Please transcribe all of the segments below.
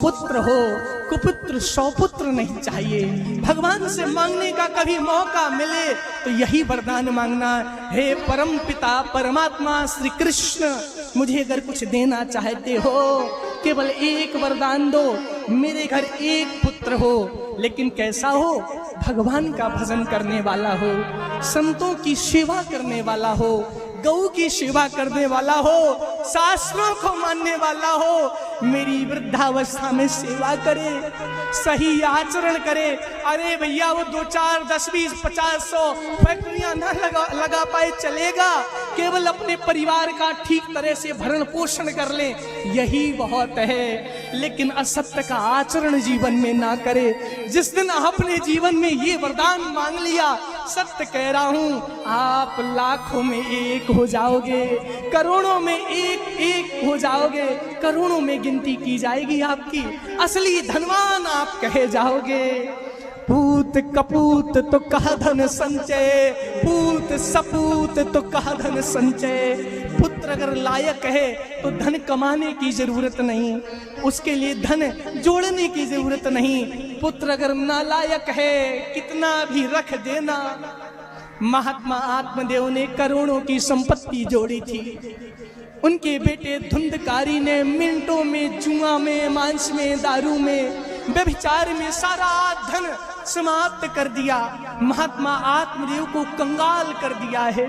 पुत्र हो, कुपुत्र सौपुत्र नहीं चाहिए। भगवान से मांगने का कभी मौका मिले तो यही वरदान मांगना, हे परम पिता परमात्मा श्री कृष्ण, मुझे अगर कुछ देना चाहते हो केवल एक वरदान दो, मेरे घर एक पुत्र हो, लेकिन कैसा हो? भगवान का भजन करने वाला हो, संतों की सेवा करने वाला हो, गौ की सेवा करने वाला हो, शास्त्रों को मानने वाला हो, मेरी वृद्धावस्था में सेवा करे, सही आचरण करे। अरे भैया वो 2 4 10 20 50 100 फैक्ट्रियां ना लगा पाए चलेगा, केवल अपने परिवार का ठीक तरह से भरण पोषण कर ले, यही बहुत है। लेकिन असत्य का आचरण जीवन में ना करे। जिस दिन आपने जीवन में ये वरदान मांग लिया, सत्य कह रहा हूं, आप लाखों में एक हो जाओगे, करोड़ों में एक हो जाओगे, करोड़ों में गिनती की जाएगी आपकी, असली धनवान आप कहे जाओगे। पूत कपूत तो कहा धन संचय, पूत सपूत तो कहा धन संचय। पुत्र अगर लायक है तो धन कमाने की जरूरत नहीं, उसके लिए धन जोड़ने की जरूरत नहीं। पुत्र अगर नालायक है, कितना भी रख देना। महात्मा आत्मदेव ने करोड़ों की संपत्ति जोड़ी थी, उनके बेटे धुंधकारी ने मिनटों में जुआ में, मांस में, दारू में, व्यभिचार में सारा धन समाप्त कर दिया। महात्मा आत्मदेव को कंगाल कर दिया है।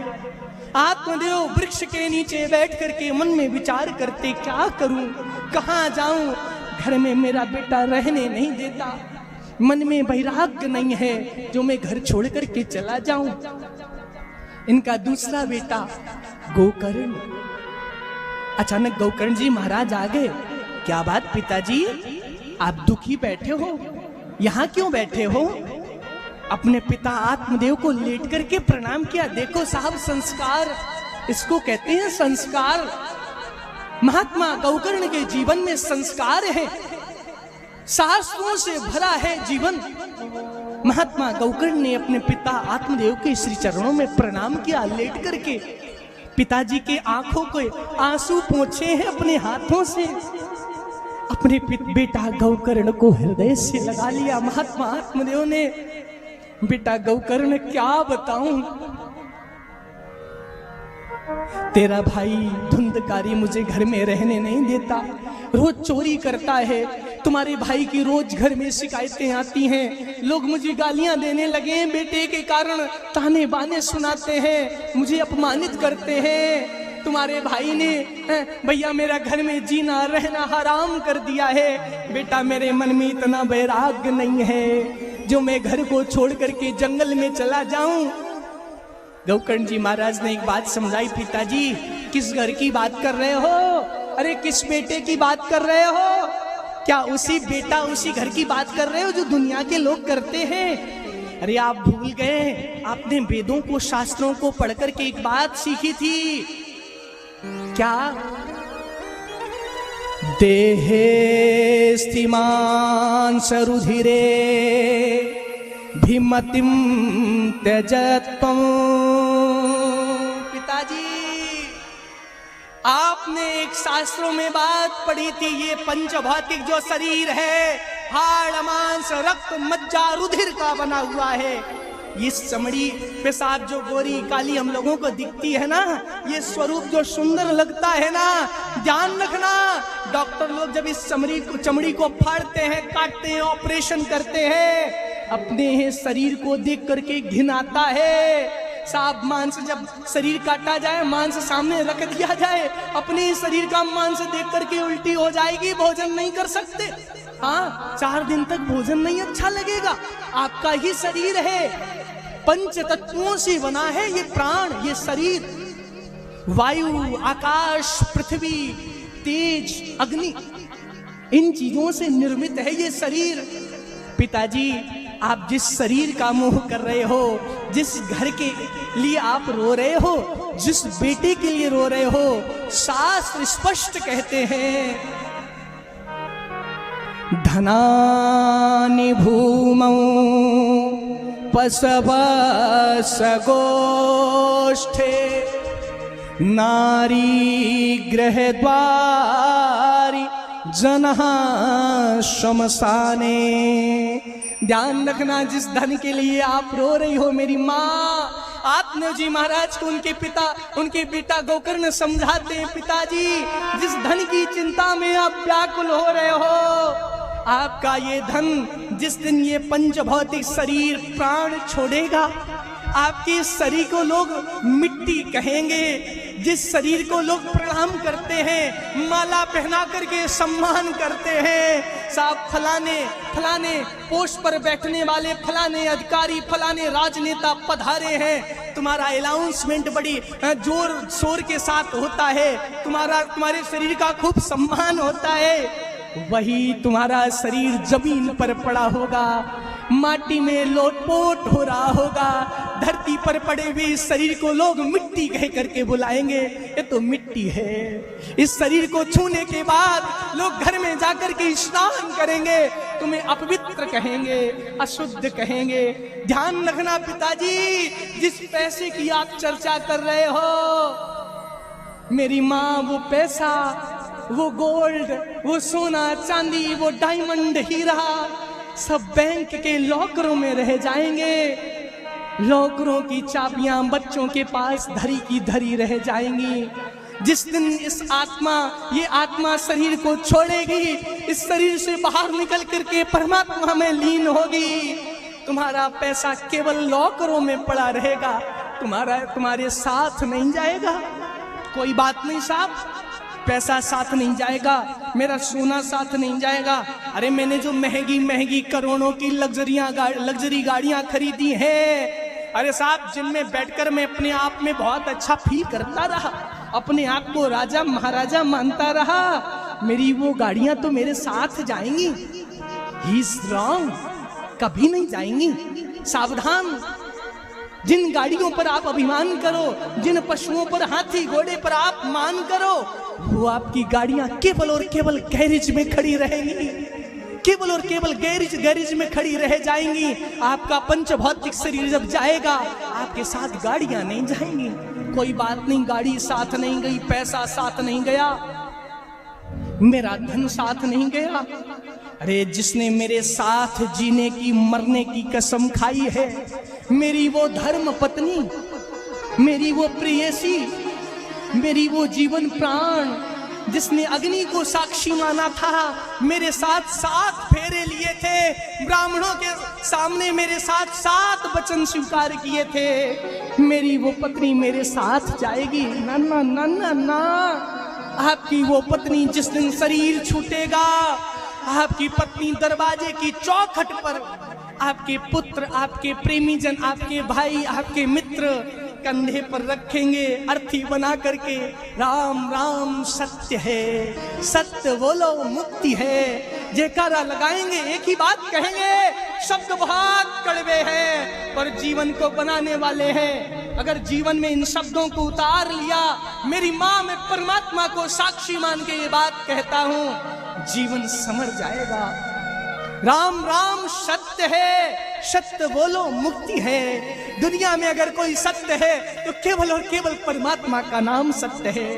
आत्मदेव वृक्ष के नीचे बैठ करके मन में विचार करते, क्या करूं, कहां जाऊं, घर में मेरा बेटा रहने नहीं देता, मन में वैराग्य नहीं है जो मैं घर छोड़ करके चला जाऊं। इनका दूसरा बेटा गोकर्ण, अचानक गोकर्ण जी महाराज आ गए। क्या बात पिताजी, आप दुखी बैठे हो, यहां क्यों बैठे हो? अपने पिता आत्मदेव को लेट करके प्रणाम किया। देखो साहब, संस्कार, इसको कहते हैं संस्कार। महात्मा गोकर्ण के जीवन में संस्कार है, शास्त्रों से भरा है जीवन। महात्मा गोकर्ण ने अपने पिता आत्मदेव के श्री चरणों में प्रणाम किया लेट करके। पिताजी के आंखों के आंसू पोंछे हैं अपने हाथों से, अपने बेटा गोकर्ण को हृदय से लगा लिया महात्मा आत्मदेव ने। बेटा गोकर्ण, क्या बताऊं, तेरा भाई धुंधकारी मुझे घर में रहने नहीं देता, रोज चोरी करता है, तुम्हारे भाई की रोज घर में शिकायतें आती हैं, लोग मुझे गालियां देने लगे हैं बेटे के कारण, ताने बाने सुनाते हैं, मुझे अपमानित करते हैं। तुम्हारे भाई ने भैया मेरा घर में जीना रहना हराम कर दिया है। बेटा मेरे मन में इतना वैराग्य नहीं है जो मैं घर को छोड़ करके जंगल में चला जाऊं। गोकर्ण जी महाराज ने एक बात समझाई, पिताजी किस घर की बात कर रहे हो? अरे किस बेटे की बात कर रहे हो? क्या उसी बेटा उसी घर की बात कर रहे हो जो दुनिया के लोग करते हैं? अरे आप भूल गए, आपने वेदों को, शास्त्रों को पढ़ करके एक बात सीखी थी। क्या? देहे स्थिमान सरुधिरे भीमतिम त्यजत्वं। पिताजी आपने एक शास्त्रों में बात पढ़ी थी, ये पंचभौतिक जो शरीर है, हाड़ मांस रक्त मज्जा रुधिर का बना हुआ है। ये चमड़ी पेशाब जो गोरी काली हम लोगों को दिखती है ना, ये स्वरूप जो सुंदर लगता है ना, ध्यान रखना, डॉक्टर लोग जब इस चमड़ी को फाड़ते हैं, काटते हैं, ऑपरेशन करते हैं, अपने शरीर को देख करके घिन आता है। साफ मांस जब शरीर काटा जाए, मांस सामने रख दिया जाए, अपने शरीर का मांस देख करके उल्टी हो जाएगी, भोजन नहीं कर सकते। हाँ, 4 दिन तक भोजन नहीं अच्छा लगेगा। आपका ही शरीर है, पंच तत्वों से बना है ये प्राण, ये शरीर, वायु, आकाश, पृथ्वी, तेज, अग्नि, इन चीजों से निर्मित है ये शरीर। पिताजी आप जिस शरीर का मोह कर रहे हो, जिस घर के लिए आप रो रहे हो, जिस बेटे के लिए रो रहे हो, शास्त्र स्पष्ट कहते हैं, धनानि भूमौ पशवः सगोष्ठे नारी गृहद्वारि जनहा शमशाने। ध्यान रखना, जिस धन के लिए आप रो रही हो मेरी माँ, आत्मदेव जी महाराज को उनके बेटा गोकर्ण समझाते हैं, पिताजी जिस धन की चिंता में आप व्याकुल हो रहे हो, आपका ये धन जिस दिन ये पंच भौतिक शरीर प्राण छोड़ेगा, आपके इस शरीर को लोग मिट्टी कहेंगे, जिस शरीर को लोग प्रणाम करते हैं, माला पहना करके सम्मान करते हैं, साहब फलाने पोस्ट पर बैठने वाले फलाने अधिकारी, फलाने राजनेता पधारे हैं, तुम्हारा अनाउंसमेंट बड़ी जोर शोर के साथ होता है, तुम्हारे शरीर का खूब सम्मान होता है, वही तुम्हारा शरीर जमीन पर पड़ा होगा, माटी में लोटपोट हो रहा होगा, धरती पर पड़े हुए इस शरीर को लोग मिट्टी कह करके बुलाएंगे, ये तो मिट्टी है। इस शरीर को छूने के बाद लोग घर में जाकर के स्नान करेंगे, तुम्हें अपवित्र कहेंगे, अशुद्ध कहेंगे। ध्यान रखना पिताजी, जिस पैसे की आप चर्चा कर रहे हो मेरी माँ, वो पैसा, वो गोल्ड, वो सोना चांदी, वो डायमंड हीरा सब बैंक के लॉकरों में रह जाएंगे। लॉकरों की चाबियां बच्चों के पास धरी की धरी रह जाएंगी। जिस दिन ये आत्मा शरीर को छोड़ेगी, इस शरीर से बाहर निकल करके परमात्मा में लीन होगी, तुम्हारा पैसा केवल लॉकरों में पड़ा रहेगा, तुम्हारे साथ नहीं जाएगा। कोई बात नहीं साहब, पैसा साथ नहीं जाएगा, मेरा सोना साथ नहीं जाएगा। अरे मैंने जो महंगी करोड़ों की लग्जरी गाड़ियां खरीदी है, अरे साहब जिनमें बैठकर मैं अपने आप में बहुत अच्छा फील करता रहा, अपने आप को राजा महाराजा मानता रहा, मेरी वो गाड़ियां तो मेरे साथ जाएंगी? ही इज रॉन्ग, कभी नहीं जाएंगी। सावधान, जिन गाड़ियों पर आप अभिमान करो, जिन पशुओं पर, हाथी घोड़े पर आप मान करो, वो आपकी गाड़ियां केवल और केवल गैरेज में खड़ी रहेंगी, केवल और केवल गैरेज में खड़ी रह जाएंगी। आपका पंच भौतिक शरीर जब जाएगा, आपके साथ गाड़ियां नहीं जाएंगी। कोई बात नहीं, गाड़ी साथ नहीं गई, पैसा साथ नहीं गया, मेरा धन साथ नहीं गया। अरे जिसने मेरे साथ जीने की मरने की कसम खाई है, मेरी वो धर्म पत्नी, मेरी वो प्रेयसी, मेरी वो जीवन प्राण, जिसने अग्नि को साक्षी माना था, मेरे साथ 7 फेरे लिए थे, ब्राह्मणों के सामने मेरे साथ 7 वचन स्वीकार किए थे, मेरी वो पत्नी मेरे साथ जाएगी? ना ना ना ना ना। आपकी वो पत्नी जिस दिन शरीर छूटेगा, आपकी पत्नी दरवाजे की चौखट पर आपके पुत्र, आपके प्रेमी जन, आपके भाई, आपके मित्र कंधे पर रखेंगे अर्थी बना करके, राम राम सत्य है, सत्य बोलो मुक्ति है, जयकारा लगाएंगे, एक ही बात कहेंगे। शब्द बहुत कड़वे हैं पर जीवन को बनाने वाले हैं। अगर जीवन में इन शब्दों को उतार लिया, मेरी माँ, मैं परमात्मा को साक्षी मान के ये बात कहता हूँ, जीवन समर जाएगा। राम राम सत्य है, सत्य बोलो मुक्ति है। दुनिया में अगर कोई सत्य है तो केवल और केवल परमात्मा का नाम सत्य है।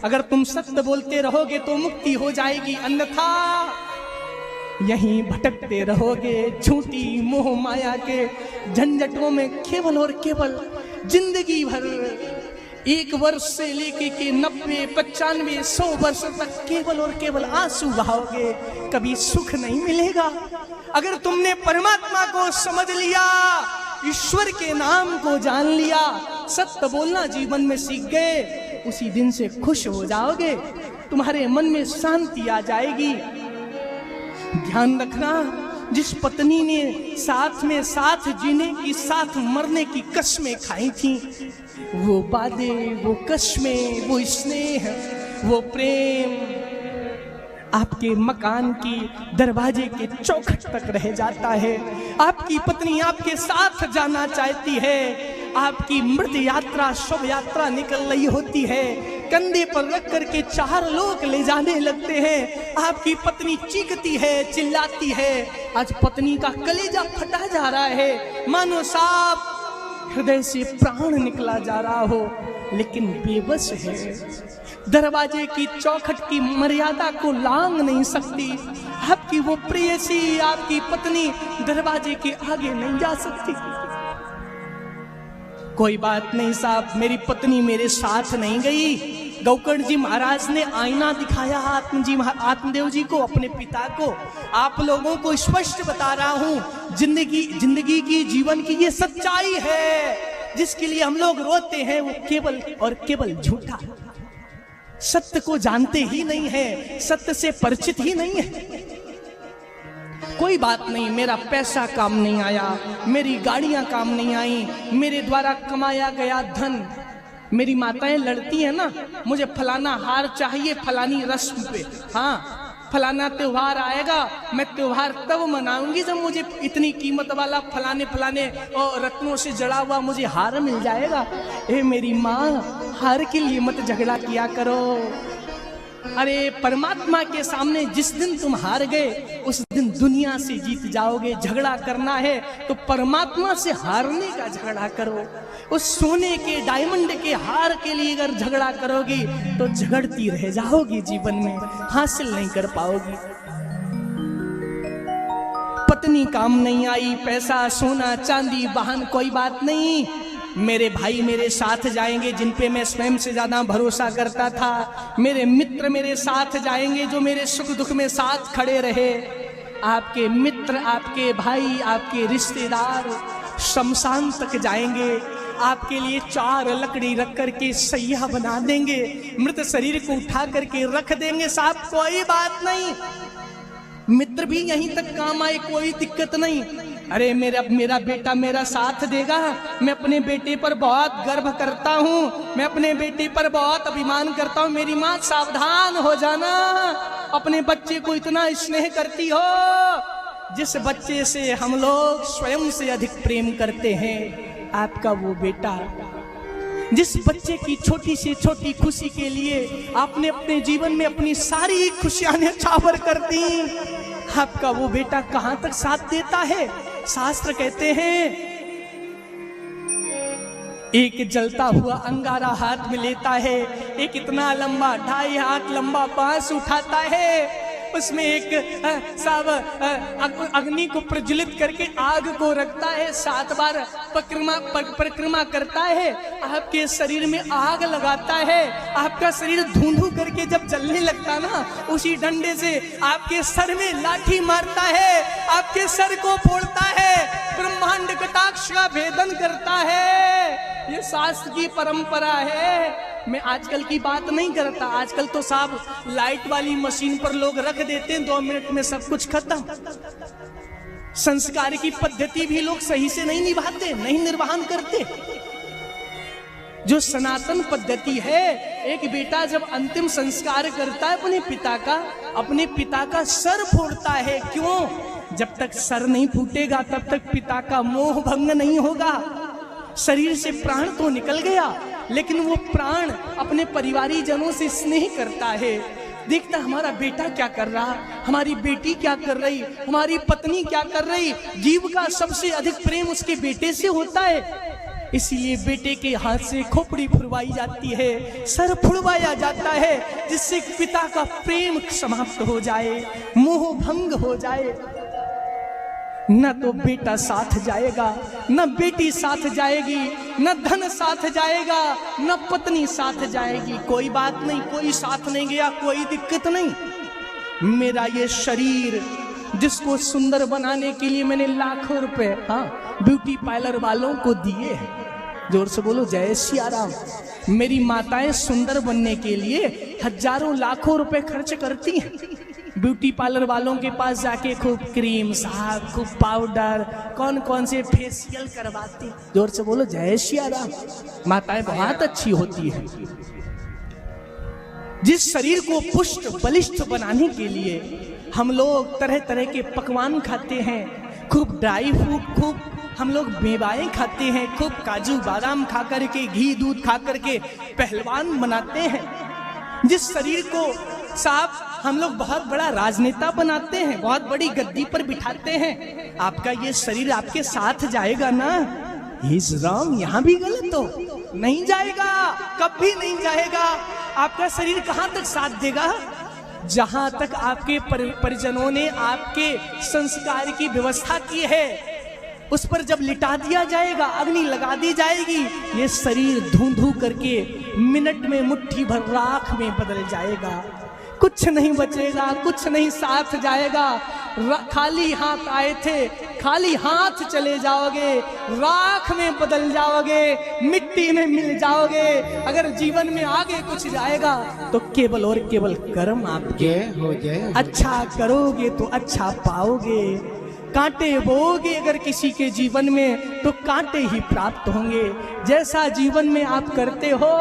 अगर तुम सत्य बोलते रहोगे तो मुक्ति हो जाएगी, अन्यथा यहीं भटकते रहोगे झूठी मोह माया के झंझटों में, केवल और केवल जिंदगी भर 1 वर्ष से लेके के 90, 95, 100 वर्ष तक केवल और केवल आंसू बहाओगे, कभी सुख नहीं मिलेगा। अगर तुमने परमात्मा को समझ लिया, ईश्वर के नाम को जान लिया, सत्य बोलना जीवन में सीख गए, उसी दिन से खुश हो जाओगे, तुम्हारे मन में शांति आ जाएगी। ध्यान रखना, जिस पत्नी ने साथ में साथ जीने की, साथ मरने की कस्में खाई थी, वो बातें, वो कस्में, वो स्नेह, वो प्रेम आपके मकान की दरवाजे के चौखट तक रह जाता है। आपकी पत्नी आपके साथ जाना चाहती है, आपकी मृत यात्रा, शुभ यात्रा निकल रही होती है, कंधे पर रख करके 4 लोग ले जाने लगते हैं, आपकी पत्नी चीखती है, चिल्लाती है। आज पत्नी का कलेजा फटा जा रहा है, मानो साफ हृदय से प्राण निकला जा रहा हो, लेकिन बेबस है। दरवाजे की चौखट की मर्यादा को लांघ नहीं सकती। आपकी वो प्रेयसी, आपकी पत्नी दरवाजे के आगे नहीं जा सकती। कोई बात नहीं साहब, मेरी पत्नी मेरे साथ नहीं गई। गौकर्ण जी महाराज ने आईना दिखाया आत्मदेव जी को, अपने पिता को। आप लोगों को स्पष्ट बता रहा हूं, जिंदगी की, जीवन की ये सच्चाई है। जिसके लिए हम लोग रोते हैं वो केवल और केवल झूठा, सत्य को जानते ही नहीं है, सत्य से परिचित ही नहीं है। कोई बात नहीं, मेरा पैसा काम नहीं आया, मेरी गाड़ियां काम नहीं आई, मेरे द्वारा कमाया गया धन। मेरी माताएं लड़ती हैं ना, मुझे फलाना हार चाहिए फलानी रस्म पे, हाँ फलाना त्योहार आएगा, मैं त्योहार तब मनाऊंगी जब मुझे इतनी कीमत वाला फलाने फलाने और रत्नों से जड़ा हुआ मुझे हार मिल जाएगा। ए मेरी माँ, हार के लिए मत झगड़ा किया करो। अरे परमात्मा के सामने जिस दिन तुम हार गए उस दिन दुनिया से जीत जाओगे। झगड़ा करना है तो परमात्मा से हारने का झगड़ा करो। उस सोने के, डायमंड के हार के लिए अगर झगड़ा करोगी तो झगड़ती रह जाओगी, जीवन में हासिल नहीं कर पाओगी। पत्नी काम नहीं आई, पैसा सोना चांदी वाहन कोई बात नहीं, मेरे भाई मेरे साथ जाएंगे जिन पे मैं स्वयं से ज्यादा भरोसा करता था, मेरे मित्र मेरे साथ जाएंगे जो मेरे सुख दुख में साथ खड़े रहे। आपके मित्र, आपके भाई, आपके रिश्तेदार शमशान तक जाएंगे, आपके लिए 4 लकड़ी रख करके सैया बना देंगे, मृत शरीर को उठा करके रख देंगे। साहब कोई बात नहीं, मित्र भी यहीं तक काम आए, कोई दिक्कत नहीं। अरे मेरा बेटा मेरा साथ देगा, मैं अपने बेटे पर बहुत गर्व करता हूँ, मैं अपने बेटे पर बहुत अभिमान करता हूँ। मेरी माँ सावधान हो जाना, अपने बच्चे को इतना स्नेह करती हो जिस बच्चे से हम लोग स्वयं से अधिक प्रेम करते हैं। आपका वो बेटा, जिस बच्चे की छोटी से छोटी खुशी के लिए आपने अपने जीवन में अपनी सारी खुशियां न्यौछावर कर दी, आपका वो बेटा कहां तक साथ देता है। शास्त्र कहते हैं एक जलता हुआ अंगारा हाथ में लेता है, एक इतना लंबा 2.5 हाथ लंबा बांस उठाता है, उसमें एक अग्नि को प्रज्वलित करके आग को रखता है, 7 बार परिक्रमा करता है, आपके शरीर में आग लगाता है, आपका शरीर धुंधु करके जब जलने लगता ना, उसी डंडे से आपके सर में लाठी मारता है, आपके सर को फोड़ता है, ब्रह्मांड कटाक्ष का भेदन करता है। ये शास्त्र की परंपरा है। मैं आजकल की बात नहीं करता, आजकल तो साहब लाइट वाली मशीन पर लोग रख देते हैं, 2 मिनट में सब कुछ खत्म। संस्कार की पद्धति भी लोग सही से नहीं निभाते, नहीं निर्वहन करते। जो सनातन पद्धति है, एक बेटा जब अंतिम संस्कार करता है अपने पिता का सर फोड़ता है। क्यों? जब तक सर नहीं फूटेगा तब तक पिता का मोह भंग नहीं होगा। शरीर से प्राण तो निकल गया, लेकिन वो प्राण अपने परिवारी जनों से स्नेह करता है, देखता हमारा बेटा क्या कर रहा, हमारी बेटी क्या कर रही, हमारी पत्नी क्या कर रही। जीव का सबसे अधिक प्रेम उसके बेटे से होता है, इसलिए बेटे के हाथ से खोपड़ी फुड़वाई जाती है, सर फुड़वाया जाता है, जिससे पिता का प्रेम समाप्त हो जाए, मोह भंग हो जाए। न तो बेटा साथ जाएगा, न बेटी साथ जाएगी, न धन साथ जाएगा, न पत्नी साथ जाएगी। कोई बात नहीं, कोई साथ नहीं गया, कोई दिक्कत नहीं। मेरा ये शरीर जिसको सुंदर बनाने के लिए मैंने लाखों रुपए ब्यूटी पार्लर वालों को दिए हैं, जोर से बोलो जय सिया राम। मेरी माताएं सुंदर बनने के लिए हजारों लाखों रुपए खर्च करती हैं, ब्यूटी पार्लर वालों के पास जाके खूब क्रीम साहब, खूब पाउडर, कौन कौन से फेशियल करवाती। जोर से बोलो जय सिया राम। माताएं बहुत अच्छी होती है। जिस शरीर को पुष्ट बलिष्ठ बनाने के लिए हम लोग तरह तरह के पकवान खाते हैं, खूब ड्राई फ्रूट, खूब हम लोग मेवाएं खाते हैं, खूब काजू बादाम खा करके, घी दूध खा करके पहलवान बनाते हैं। जिस शरीर को साहब हम लोग बहुत बड़ा राजनेता बनाते हैं, बहुत बड़ी गद्दी पर बिठाते हैं, आपका ये शरीर आपके साथ जाएगा ना? इस राम यहाँ भी गलत हो नहीं जाएगा, कभी नहीं जाएगा। आपका शरीर कहां तक साथ देगा? जहां तक आपके परिजनों ने आपके संस्कार की व्यवस्था की है, उस पर जब लिटा दिया जाएगा, अग्नि लगा दी जाएगी, ये शरीर धूं धूं करके मिनट में मुट्ठी भर राख में बदल जाएगा। कुछ नहीं बचेगा, कुछ नहीं साथ जाएगा। खाली हाथ आए थे, खाली हाथ चले जाओगे, राख में बदल जाओगे, मिट्टी में मिल जाओगे। अगर जीवन में आगे कुछ जाएगा तो केवल और केवल कर्म आपके हो जाए। अच्छा करोगे तो अच्छा पाओगे। कांटे बोओगे अगर किसी के जीवन में तो कांटे ही प्राप्त होंगे। जैसा जीवन में आप करते हो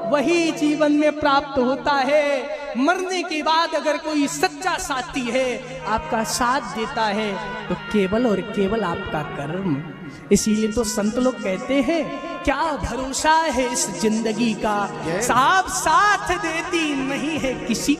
वही जीवन में प्राप्त होता है। मरने के बाद अगर कोई सच्चा साथी है, आपका साथ देता है, तो केवल और केवल आपका कर्म। इसीलिए तो संत लोग कहते हैं, क्या भरोसा है इस जिंदगी का, साहब साथ देती नहीं है किसी